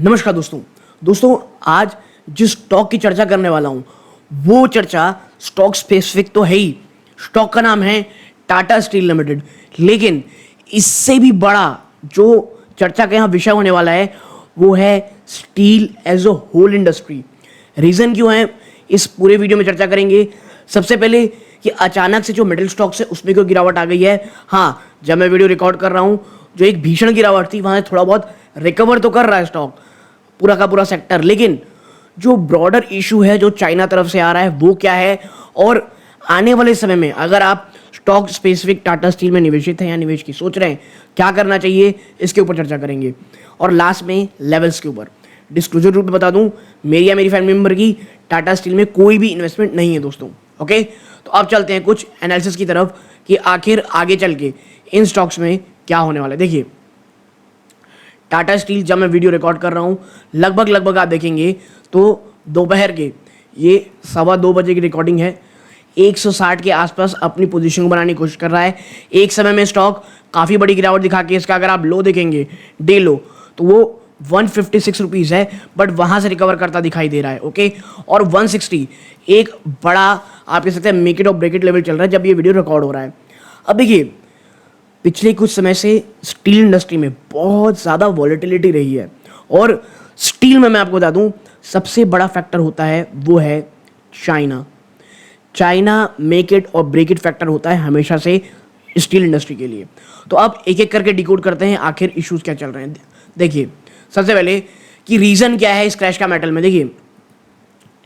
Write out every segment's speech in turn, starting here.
नमस्कार दोस्तों आज जिस स्टॉक की चर्चा करने वाला हूं वो चर्चा स्टॉक स्पेसिफिक तो है ही। स्टॉक का नाम है टाटा स्टील लिमिटेड, लेकिन इससे भी बड़ा जो चर्चा का यहाँ विषय होने वाला है वो है steel as a whole industry. Reason क्यों है इस पूरे वीडियो में चर्चा करेंगे। सबसे पहले कि अचानक से जो मेटल स्टॉक्स है उसमें क्यों गिरावट आ गई है। हाँ, जब मैं वीडियो रिकॉर्ड कर रहा हूँ जो एक भीषण गिरावट थी वहाँ थोड़ा बहुत रिकवर तो कर रहा है स्टॉक पूरा का पूरा सेक्टर, लेकिन जो ब्रॉडर इशू है जो चाइना तरफ से आ रहा है वो क्या है और आने वाले समय में अगर आप स्टॉक स्पेसिफिक टाटा स्टील में निवेशित हैं या निवेश की सोच रहे हैं क्या करना चाहिए, इसके ऊपर चर्चा करेंगे। और लास्ट में लेवल्स के ऊपर डिस्क्लोजर रूप में बता दूं, मेरी या मेरी फैमिली मेंबर की टाटा स्टील में कोई भी इन्वेस्टमेंट नहीं है दोस्तों। ओके, तो अब चलते हैं कुछ एनालिसिस की तरफ कि आखिर आगे चल के इन स्टॉक्स में क्या होने वाला है। देखिए टाटा स्टील, जब मैं वीडियो रिकॉर्ड कर रहा हूँ लगभग आप देखेंगे तो दोपहर के ये 2:15 बजे की रिकॉर्डिंग है, 160 के आसपास अपनी पोजीशन को बनाने की कोशिश कर रहा है। एक समय में स्टॉक काफ़ी बड़ी गिरावट दिखा के इसका अगर आप लो देखेंगे डे लो तो वो 156 रुपीज़ है, बट वहाँ से रिकवर करता दिखाई दे रहा है। ओके, और 160 एक बड़ा आप कह सकते हैं मेक इट और ब्रेक इट लेवल चल रहा है जब ये वीडियो रिकॉर्ड हो रहा है। अब देखिए पिछले कुछ समय से स्टील इंडस्ट्री में बहुत ज़्यादा वॉलेटिलिटी रही है और स्टील में मैं आपको बता दूं सबसे बड़ा फैक्टर होता है वो है चाइना मेक इट और ब्रेक इट फैक्टर होता है हमेशा से स्टील इंडस्ट्री के लिए। तो अब एक एक करके डिकोड करते हैं आखिर इश्यूज क्या चल रहे हैं। देखिए सबसे पहले कि रीज़न क्या है इस क्रैश का मेटल में। देखिए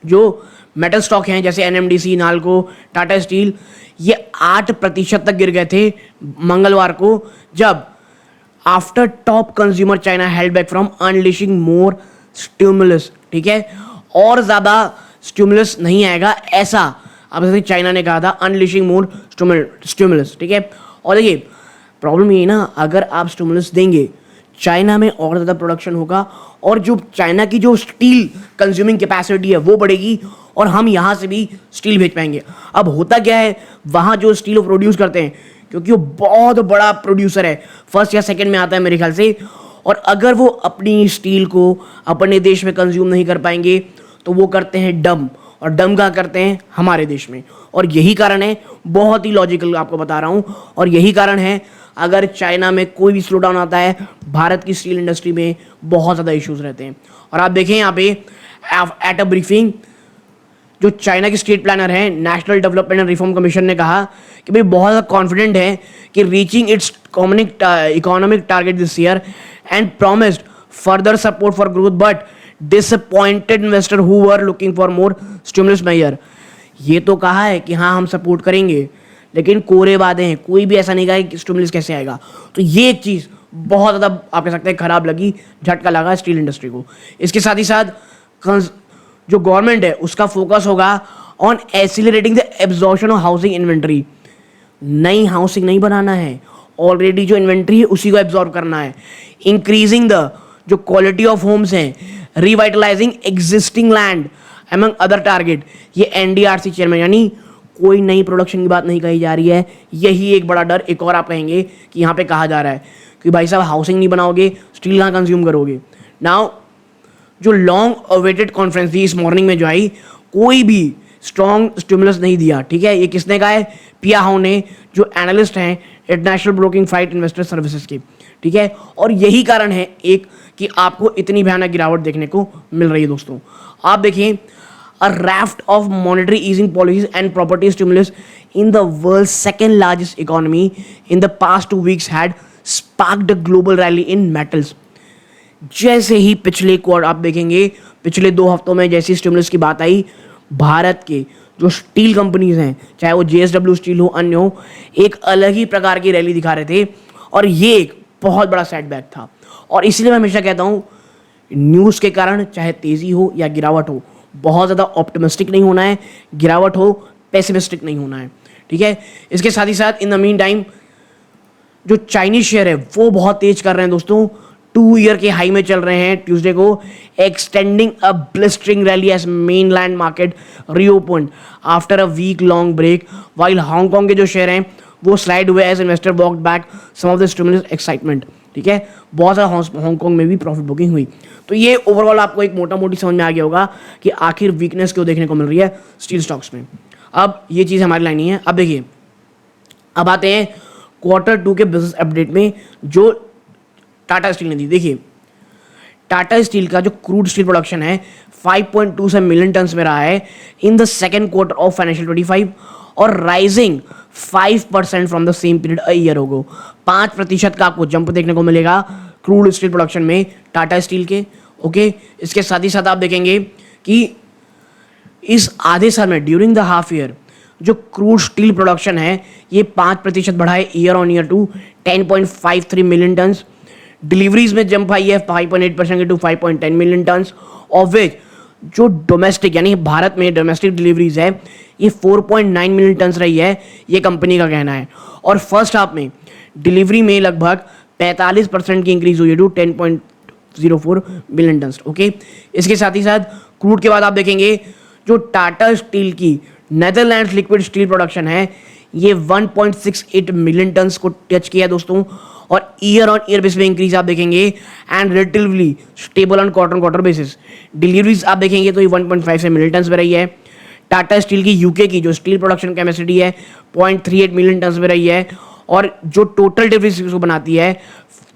जो मेटल स्टॉक हैं जैसे एनएमडीसी, नाल्को, टाटा स्टील, ये 8% तक गिर गए थे मंगलवार को जब after top consumer China held back from unleashing more stimulus. ठीक है, और ज़्यादा स्टिमुलस नहीं आएगा ऐसा अब जैसे चाइना ने कहा था, अनलिशिंग मोर स्टिमुलस। ठीक है, और देखिए प्रॉब्लम ये ना, अगर आप स्टिमुलस देंगे चाइना में और ज़्यादा प्रोडक्शन होगा और जो चाइना की जो स्टील कंज्यूमिंग कैपेसिटी है वो बढ़ेगी और हम यहाँ से भी स्टील भेज पाएंगे। अब होता क्या है, वहाँ जो स्टील प्रोड्यूस करते हैं क्योंकि वो बहुत बड़ा प्रोड्यूसर है, फर्स्ट या सेकंड में आता है मेरे ख्याल से, और अगर वो अपनी स्टील को अपने देश में कंज्यूम नहीं कर पाएंगे तो वो करते हैं डम, और डम का करते हैं हमारे देश में। और यही कारण है, बहुत ही लॉजिकल आपको बता रहा हूँ, और यही कारण है अगर चाइना में कोई भी स्लो डाउन आता है भारत की स्टील इंडस्ट्री में बहुत ज़्यादा इश्यूज रहते हैं। और आप देखें यहाँ पे एट अ ब्रीफिंग जो चाइना की स्टेट प्लानर है national development and reform commission ने कहा कि भाई बहुत ज़्यादा कॉन्फिडेंट है कि reaching its economic target this year and promised further support for growth but disappointed investor who were looking for more stimulus measure. ये तो कहा है कि हाँ हम सपोर्ट करेंगे, लेकिन कोरे वादे हैं, कोई भी ऐसा नहीं कहा कि स्टिमुलस कैसे आएगा। तो ये एक चीज़ बहुत ज़्यादा आप कह सकते हैं खराब लगी, झटका लगा स्टील इंडस्ट्री को। इसके साथ ही साथ जो गवर्नमेंट है उसका फोकस होगा on accelerating the absorption of housing inventory. नई हाउसिंग नहीं बनाना है, ऑलरेडी जो इन्वेंट्री है उसी को एब्जॉर्ब करना है। इंक्रीजिंग द जो क्वालिटी ऑफ होम्स हैं, revitalising existing land among other target. ये एनडीआरसी चेयरमैन, यानी कोई नई प्रोडक्शन की बात नहीं कही जा रही है। यही एक बड़ा डर एक और आप कहेंगे कि यहाँ पे कहा जा रहा है कि भाई साहब हाउसिंग नहीं बनाओगे स्टील कहाँ कंज्यूम करोगे। नाउ जो लॉन्ग अवेटेड कॉन्फ्रेंस थी इस मॉर्निंग में जो आई, कोई भी स्ट्रॉन्ग स्टिमुलस नहीं दिया। ठीक है, ये किसने कहा है? पिया हाउ ने, जो एनालिस्ट हैं international broking fight investor services के। ठीक है, और यही कारण है एक कि आपको इतनी भयानक गिरावट देखने को मिल रही है दोस्तों। आप देखिए a raft of monetary easing policies and property stimulus in the world's second largest economy in the past 2 weeks had sparked a global rally in metals। जैसे ही पिछले क्वार्टर आप देखेंगे, पिछले 2 हफ्तों में जैसी स्टिमुलस की बात आई, भारत के जो स्टील कंपनीज हैं चाहे वो जेएसडब्ल्यू स्टील हो अन्य हो, एक अलग ही प्रकार की रैली दिखा रहे थे और ये एक बहुत बड़ा सेटबैक था। और इसलिए मैं हमेशा कहता हूँ न्यूज़ के कारण चाहे तेज़ी हो या गिरावट हो, बहुत ज़्यादा ऑप्टिमिस्टिक नहीं होना है, गिरावट हो पेसिमिस्टिक नहीं होना है। ठीक है, इसके साथ ही साथ इन द मीन टाइम जो चाइनीज शेयर है वो बहुत तेज कर रहे हैं दोस्तों, 2 ईयर के हाई में चल रहे हैं ट्यूसडे को, extending a blistering rally as mainland market reopen after a week long break, while Hong Kong के जो शेयर हैं वो स्लाइड हुए as investor walked back some of the stimulus excitement. ठीक है, बहुत सारा हांगकांग में भी प्रॉफिट बुकिंग हुई। तो ये ओवरऑल आपको एक मोटा मोटी समझ में आ गया होगा कि आखिर वीकनेस क्यों देखने को मिल रही है स्टील स्टॉक्स में। अब ये चीज़ हमारी लाइन ही है। अब देखिए, अब आते हैं Q2 के बिजनेस अपडेट में जो टाटा स्टील ने दी। देखिए, टाटा स्टील का जो क्रूड स्टील प्रोडक्शन है 5.27 मिलियन टन में रहा है in the second quarter of financial 25 और rising 5% from the same period a year ago. 5% का आपको जंप देखने को मिलेगा क्रूड स्टील प्रोडक्शन में टाटा स्टील के। ओके, इसके साथ ही साथ आप देखेंगे कि इस आधे साल में ड्यूरिंग द हाफ ईयर जो क्रूड स्टील प्रोडक्शन है ये 5% बढ़ा है year on year to 10.53 million ton. Deliveries में जंप आई है 5.8% to 5.10 million ton, of which जो डोमेस्टिक यानी भारत में डोमेस्टिक डिलीवरीज है ये 4.9 मिलियन टन रही है, ये कंपनी का कहना है। और फर्स्ट हाफ में डिलीवरी में लगभग 45% की इंक्रीज हुई है टू 10.04 मिलियन टन। ओके, इसके साथ ही साथ क्रूड के बाद आप देखेंगे जो टाटा स्टील की नेदरलैंड्स लिक्विड स्टील प्रोडक्शन है ये 1.68 मिलियन टन को टच किया दोस्तों, और ईयर ऑन ईयर बेसिस में इंक्रीज आप देखेंगे and relatively stable on quarter basis. Deliveries आप देखेंगे तो ये 1.5 मिलियन टन में रही है। टाटा स्टील की यूके की जो स्टील प्रोडक्शन कैपेसिटी है 0.38 मिलियन टन में रही है, और जो टोटल डिलीवरीज को बनाती है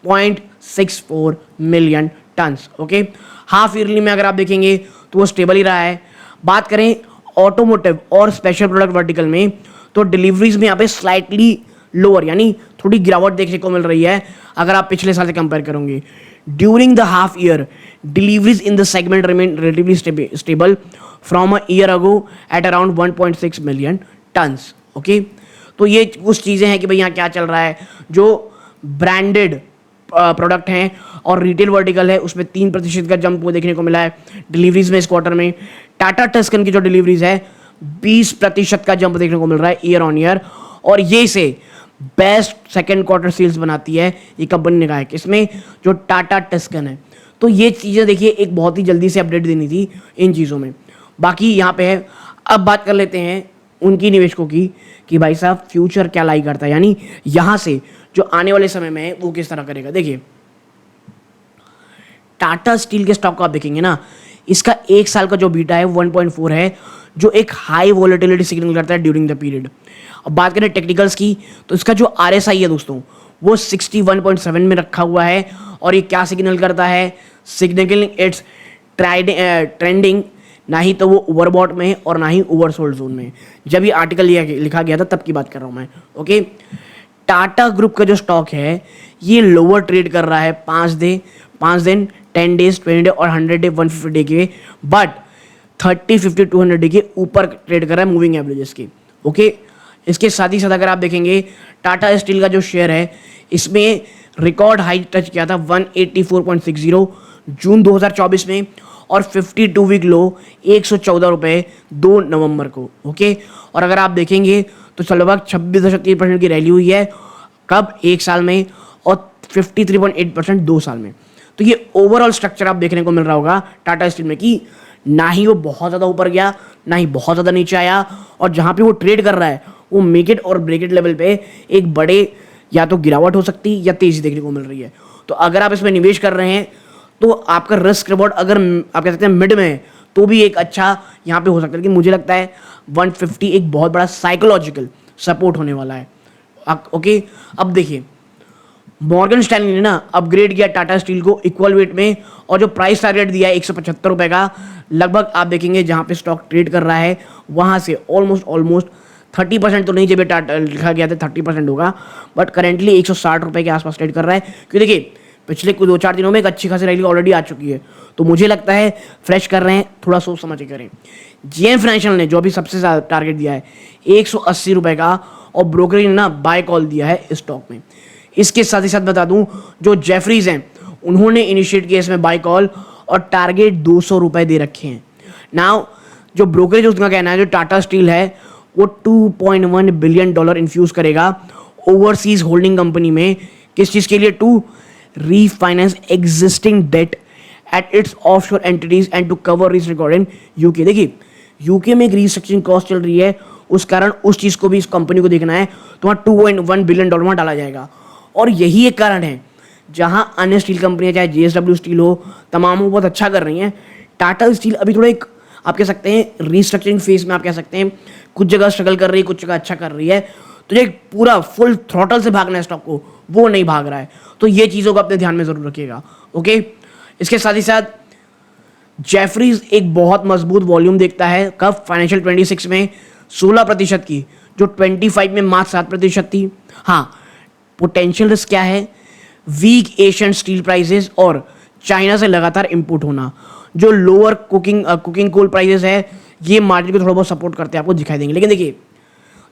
0.64 million ton. Okay, half yearly में अगर आप देखेंगे तो वो स्टेबल ही रहा है। बात करें ऑटोमोटिव और स्पेशल प्रोडक्ट वर्टिकल में तो डिलीवरीज में यहाँ पे स्लाइटली लोअर यानी थोड़ी गिरावट देखने को मिल रही है अगर आप पिछले साल से कंपेयर करोगे। During the half year deliveries in the segment remain relatively stable from a year ago at around 1.6 million turns. Okay, तो ये कुछ चीज़ें हैं कि भाई यहाँ क्या चल रहा है। जो ब्रांडेड प्रोडक्ट हैं और रिटेल वर्टिकल है उसमें 3% का जंप वो देखने को मिला है डिलीवरीज में इस क्वार्टर में। टाटा टस्कन की जो डिलीवरीज है 20% का जंप देखने को मिल रहा है ईयर ऑन ईयर, और ये से बेस्ट सेकेंड क्वार्टर सेल्स बनाती है ये कंपनी ने कहा है किसमें, जो टाटा टस्कन है। तो ये चीज़ें देखिए एक बहुत ही जल्दी से अपडेट देनी थी इन चीज़ों में। बाकी यहाँ पे है, अब बात कर लेते हैं उनकी निवेशकों की कि भाई साहब फ्यूचर क्या लाई करता है, यानी यहाँ से जो आने वाले समय में है वो किस तरह करेगा। देखिए, टाटा स्टील के स्टॉक को आप देखेंगे ना, इसका एक साल का जो बीटा है 1.4 है, जो एक हाई वॉलेटिलिटी सिग्नल करता है ड्यूरिंग द पीरियड। अब बात करें टेक्निकल्स की तो इसका जो RSI है दोस्तों वो 61.7 में रखा हुआ है, और ये क्या सिग्नल करता है, सिग्नलिंग इट्स ट्रेंडिंग, ना ही तो वो ओवरबॉट में और ना ही ओवरसोल्ड जोन में। जब ये आर्टिकल लिखा गया था तब की बात कर रहा हूँ मैं। ओके, टाटा ग्रुप का जो स्टॉक है ये लोअर ट्रेड कर रहा है 5 दिन 10 डेज 20 डे और 100 डे 150 डे के, बट 30 50 200 डे के ऊपर ट्रेड कर रहा है मूविंग एवरेजेस के। ओके, इसके साथ ही साथ अगर आप देखेंगे टाटा स्टील का जो शेयर है इसमें रिकॉर्ड हाई टच किया था 184.60 जून 2024 में, और 52 वीक लो 114 रुपये 2 नवंबर को। ओके, और अगर आप देखेंगे तो लगभग 26.3% की रैली हुई है कब, एक साल में, और 53.8% 2 साल में। तो ये ओवरऑल स्ट्रक्चर आप देखने को मिल रहा होगा टाटा स्टील में कि ना ही वो बहुत ज़्यादा ऊपर गया ना ही बहुत ज़्यादा नीचे आया, और जहाँ पे वो ट्रेड कर रहा है वो मेक इट और ब्रेक इट लेवल पे एक बड़े या तो गिरावट हो सकती है या तेज़ी देखने को मिल रही है। तो अगर आप इसमें निवेश कर रहे हैं तो आपका रिस्क रिवॉर्ड अगर आप कह सकते हैं मिड में है तो भी एक अच्छा यहाँ पे हो सकता है, लेकिन मुझे लगता है 150 एक बहुत बड़ा साइकोलॉजिकल सपोर्ट होने वाला है। ओके, अब देखिए मॉर्गन स्टैनली ने ना अपग्रेड किया टाटा स्टील को इक्वल वेट में, और जो प्राइस टारगेट दिया है 175 रुपये का, लगभग आप देखेंगे जहाँ पे स्टॉक ट्रेड कर रहा है वहाँ से ऑलमोस्ट 30% तो नहीं, जब टाटा लिखा गया था 30% होगा, बट करेंटली 160 रुपये के आसपास ट्रेड कर रहा है। क्योंकि देखिए पिछले कुछ 2-4 दिनों में एक अच्छी खासी रैली ऑलरेडी आ चुकी है, तो मुझे लगता है फ्रेश कर रहे हैं, थोड़ा सोच समझ के करें। JM फाइनेंशियल ने जो अभी सबसे ज़्यादा टारगेट दिया है 180 रुपये का, और ब्रोकरेज ने ना बाय कॉल दिया है स्टॉक में। इसके साथ ही साथ बता दूं जो जेफरीज हैं उन्होंने इनिशिएट किया इसमें बाय कॉल, और टारगेट 200 रुपये दे रखे हैं। नाउ जो ब्रोकरेज उसका कहना है जो टाटा स्टील है वो $2.1 बिलियन इन्फ्यूज करेगा ओवरसीज होल्डिंग कंपनी में। किस चीज़ के लिए? To refinance existing debt at its offshore entities and to cover risk record in UK. देखिए यूके में एक रीस्ट्रक्चरिंग कॉस्ट चल रही है, उस कारण उस चीज़ को भी इस कंपनी को देखना है, तो वहाँ $2.1 बिलियन वहाँ डाला जाएगा। और यही एक कारण है जहां अन्य स्टील कंपनियां चाहे JSW स्टील हो, तमाम वो बहुत अच्छा कर रही हैं, टाटा स्टील अभी थोड़ा एक आप कह सकते हैं रीस्ट्रक्चरिंग फेज में, आप कह सकते हैं कुछ जगह स्ट्रगल कर रही है, कुछ जगह अच्छा कर रही है। तो ये पूरा फुल थ्रॉटल से भागना है स्टॉक को, वो नहीं भाग रहा है। तो ये चीज़ों को अपने ध्यान में ज़रूर रखिएगा। ओके, इसके साथ ही साथ जेफरीज एक बहुत मजबूत वॉल्यूम देखता है कब, फाइनेंशियल 26 में 16% की, जो 25 में मात्र 7% थी। हाँ, पोटेंशियल रिस्क क्या है, वीक एशियन स्टील प्राइसेस और चाइना से लगातार इंपोर्ट होना। जो लोअर कुकिंग कोल प्राइसेस है ये मार्केट को थोड़ा बहुत सपोर्ट करते हैं, आपको दिखाई देंगे। लेकिन देखिए,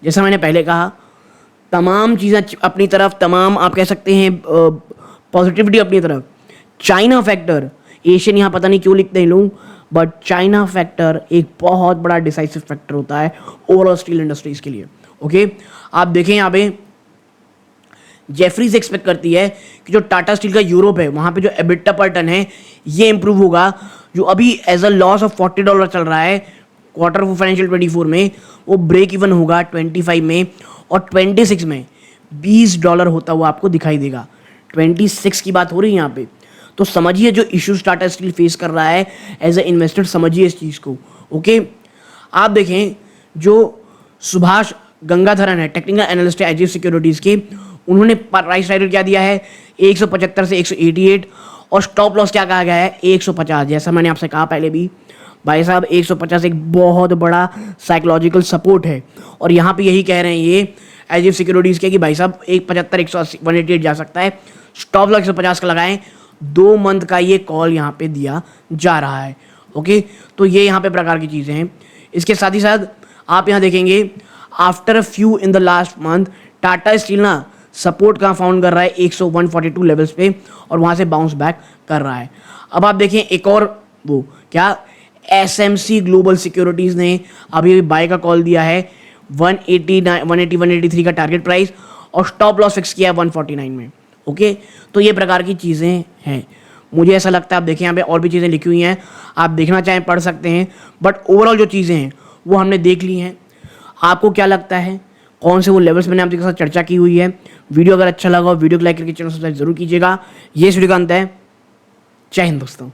जैसा मैंने पहले कहा, तमाम चीज़ें अपनी तरफ, तमाम आप कह सकते हैं पॉजिटिविटी अपनी तरफ। चाइना फैक्टर, एशियन यहाँ पता नहीं क्यों लिखते हैं लोग, बट चाइना फैक्टर एक बहुत बड़ा डिसाइसिव फैक्टर होता है ओवरऑल स्टील इंडस्ट्रीज के लिए। ओके, आप देखें यहाँ पे जेफरीज एक्सपेक्ट करती है कि जो टाटा स्टील का यूरोप है वहाँ पे जो एबिटा पर टन है ये इंप्रूव होगा। जो अभी एज अ लॉस ऑफ $40 चल रहा है क्वार्टर फोर फाइनेंशियल 24 में, वो ब्रेक इवन होगा 25 में, और 26 में $20 होता हुआ आपको दिखाई देगा। 26 की बात हो रही है यहाँ पे। तो समझिए जो इश्यूज टाटा स्टील फेस कर रहा है एज ए इन्वेस्टर, समझिए इस चीज़ को। ओके, आप देखें जो सुभाष गंगाधरन है, टेक्निकल एनालिस्ट है एजीएफ सिक्योरिटीज़ के, उन्होंने प्राइस टारगेट क्या दिया है 175 से 188, और स्टॉप लॉस क्या कहा गया है 150। जैसा मैंने आपसे कहा पहले भी, भाई साहब 150 एक बहुत बड़ा साइकोलॉजिकल सपोर्ट है, और यहाँ पे यही कह रहे हैं ये एजीएफ सिक्योरिटीज़ के कि भाई साहब 175 180 188 जा सकता है, स्टॉप लॉस 150 का लगाएं। 2 मंथ का ये कॉल यहाँ पे दिया जा रहा है। ओके, तो ये यहाँ पे प्रकार की चीज़ें हैं। इसके साथ ही साथ आप यहाँ देखेंगे after a few in the last month Tata steel ना सपोर्ट कहाँ फाउंड कर रहा है 142 लेवल्स पे, और वहाँ से बाउंस बैक कर रहा है। अब आप देखें एक और वो क्या, SMC ग्लोबल सिक्योरिटीज़ ने अभी बाय का कॉल दिया है 180 183 का टारगेट प्राइस, और स्टॉप लॉस फिक्स किया है 149 में। ओके, तो ये प्रकार की चीज़ें हैं। मुझे ऐसा लगता है, आप देखें यहाँ पे और भी चीज़ें लिखी हुई हैं, आप देखना चाहें पढ़ सकते हैं, बट ओवरऑल जो चीज़ें हैं वो हमने देख ली हैं। आपको क्या लगता है, कौन से वो लेवल्स मैंने आपके साथ चर्चा की हुई है? वीडियो अगर अच्छा लगा हो वीडियो को लाइक करके चैनल सब्सक्राइब जरूर कीजिएगा। ये वीडियो का अंत है। जय हिंद दोस्तों।